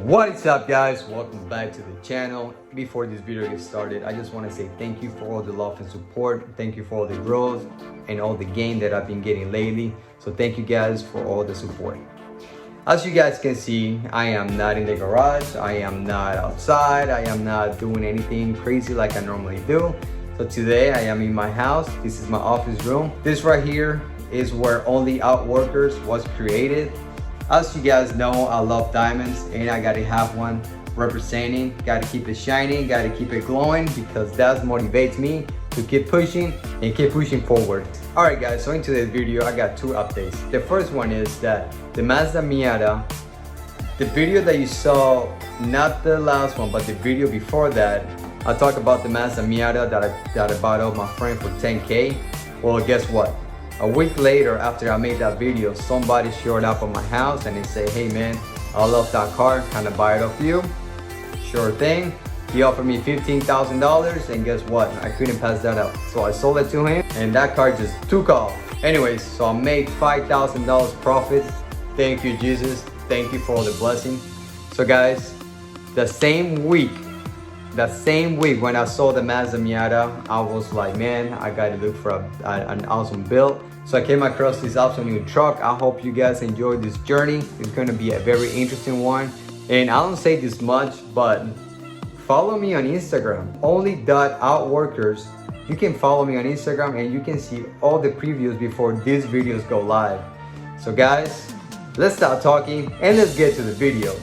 What is up, guys? Welcome back to the channel. Before this video gets started, I just want to say thank you for all the love and support. Thank you for all the growth and all the gain that I've been getting lately. So thank you guys for all the support. As you guys can see, I am not in the garage. I am not outside. I am not doing anything crazy like I normally do. So today I am in my house. This is my office room. This right here is where Only Outworkers was created. As you guys know, I love diamonds and I gotta have one representing. Gotta keep it shining, gotta keep it glowing, because that motivates me to keep pushing and keep pushing forward. Alright guys, so into this video I got two updates. The first one is that the Mazda Miata, the video that you saw, not the last one but the video before that, I talked about the Mazda Miata that I bought off my friend for 10K. Well, guess what? A week later, after I made that video, somebody showed up at my house and they say, hey man, I love that car, can I buy it off you? Sure thing. He offered me $15,000 and guess what? I couldn't pass that up. So I sold it to him and that car just took off. Anyways, so I made $5,000 profit. Thank you, Jesus. Thank you for all the blessing. So guys, the same week when I saw the Mazda Miata, I was like, man, I gotta look for an awesome build. So I came across this awesome new truck. I hope you guys enjoyed this journey. It's gonna be a very interesting one. And I don't say this much, but follow me on Instagram, only.outworkers. You can follow me on Instagram and you can see all the previews before these videos go live. So guys, let's start talking and let's get to the video.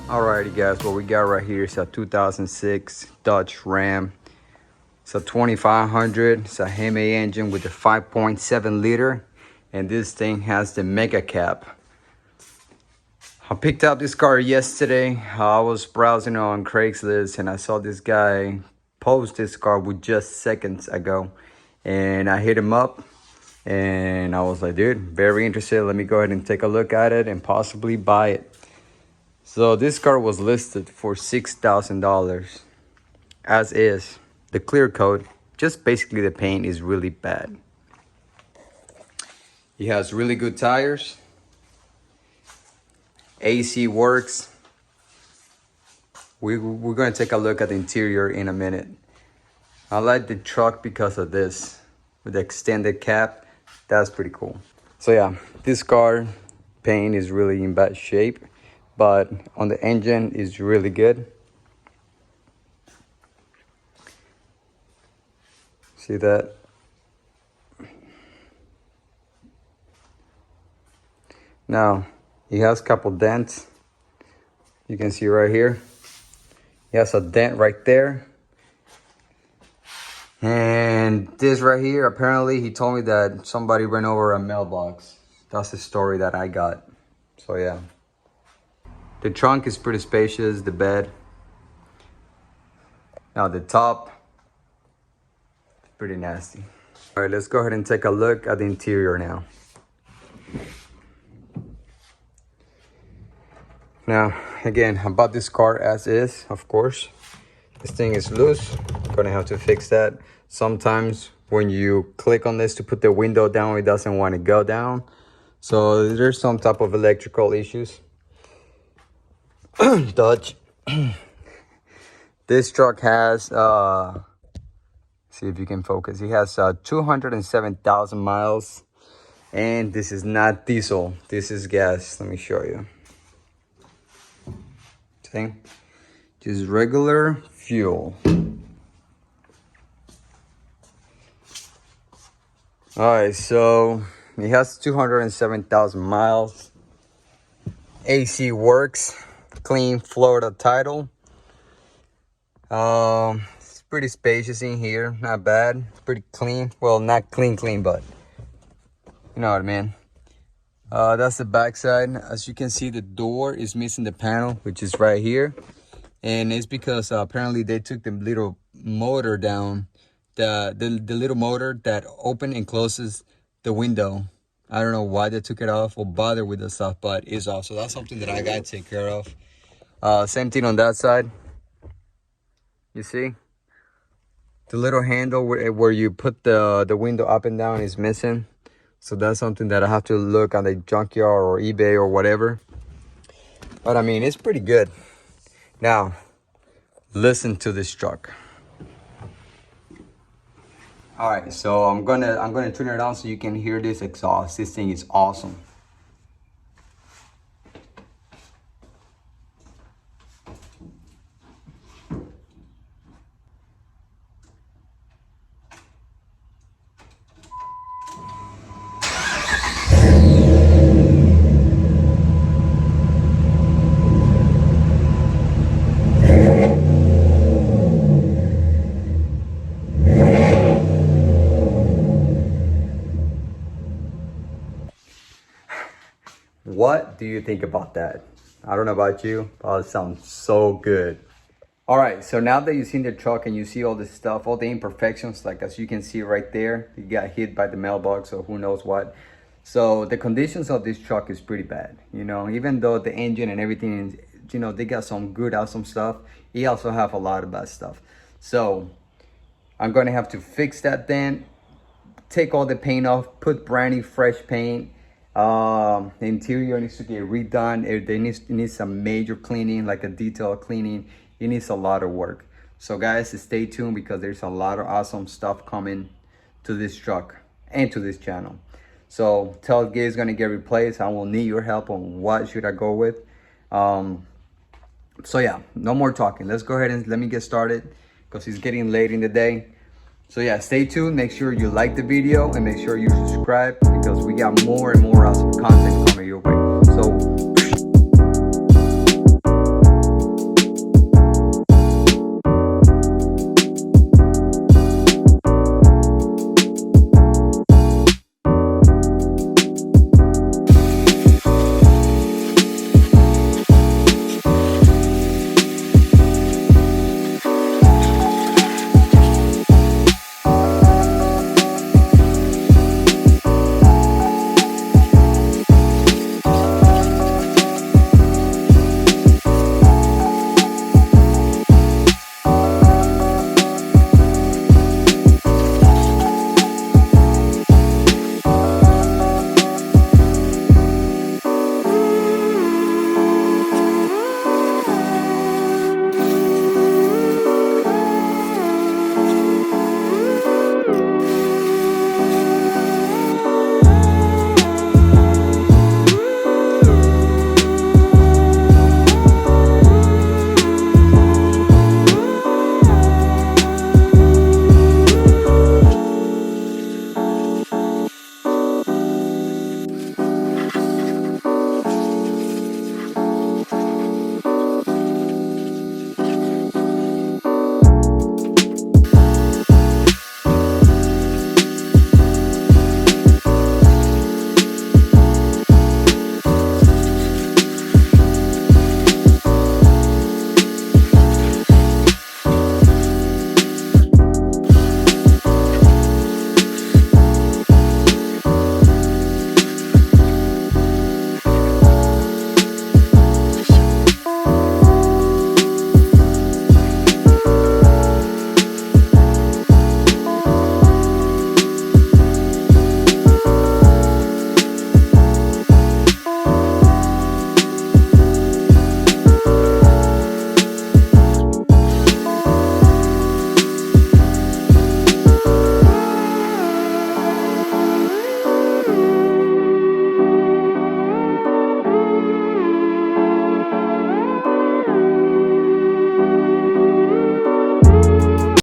Alrighty guys, what we got right here is a 2006 Dodge Ram. It's a 2500, it's a Hemi engine with a 5.7 liter, and this thing has the mega cap. I picked up this car yesterday. I was browsing on Craigslist and I saw this guy post this car with just seconds ago, and I hit him up and I was like, dude, very interested, let me go ahead and take a look at it and possibly buy it. So this car was listed for $6,000 as is. The clear coat, just basically the paint is really bad. He has really good tires. AC works. We're going to take a look at the interior in a minute. I like the truck because of this. With the extended cap, that's pretty cool. So yeah, this car paint is really in bad shape, but on the engine is really good. See that? Now, he has a couple dents. You can see right here. He has a dent right there. And this right here, apparently he told me that somebody ran over a mailbox. That's the story that I got. So yeah. The trunk is pretty spacious, the bed. Now the top, pretty nasty. All right, let's go ahead and take a look at the interior now. Now, again, I bought this car as is, of course. This thing is loose, I'm gonna have to fix that. Sometimes when you click on this to put the window down, it doesn't want to go down. So there's some type of electrical issues. Dodge. This truck has see if you can focus, he has 207,000 miles, and this is not diesel, this is gas. Let me show you. See, just regular fuel. All right, so he has 207,000 miles. AC works. Clean Florida title. It's pretty spacious in here, not bad. It's pretty clean. Well, not clean, but you know what I mean. That's the back side. As you can see, the door is missing the panel, which is right here, and it's because apparently they took the little motor down, the little motor that opens and closes the window. I don't know why they took it off or bother with the stuff, but it's off. So that's something that I gotta take care of. Same thing on that side. You see, the little handle where you put the window up and down is missing. So that's something that I have to look on the junkyard or eBay or whatever. But I mean, it's pretty good. Now, listen to this truck. All right, so I'm gonna turn it on so you can hear this exhaust. This thing is awesome. What do you think about that? I don't know about you, but it sounds so good. All right, so now that you've seen the truck and you see all this stuff, all the imperfections, like as you can see right there, you got hit by the mailbox or who knows what. So the conditions of this truck is pretty bad. You know, even though the engine and everything, you know, they got some good, awesome stuff, he also have a lot of bad stuff. So I'm gonna have to fix that then, take all the paint off, put brand new fresh paint. The interior needs to get redone. It needs some major cleaning, like a detailed cleaning. It needs a lot of work. So guys, stay tuned because there's a lot of awesome stuff coming to this truck and to this channel. So tailgate is gonna get replaced. I will need your help on what should I go with. So yeah, no more talking. Let's go ahead and let me get started because it's getting late in the day. So yeah, stay tuned. Make sure you like the video and make sure you subscribe because we got more and more awesome content coming your way.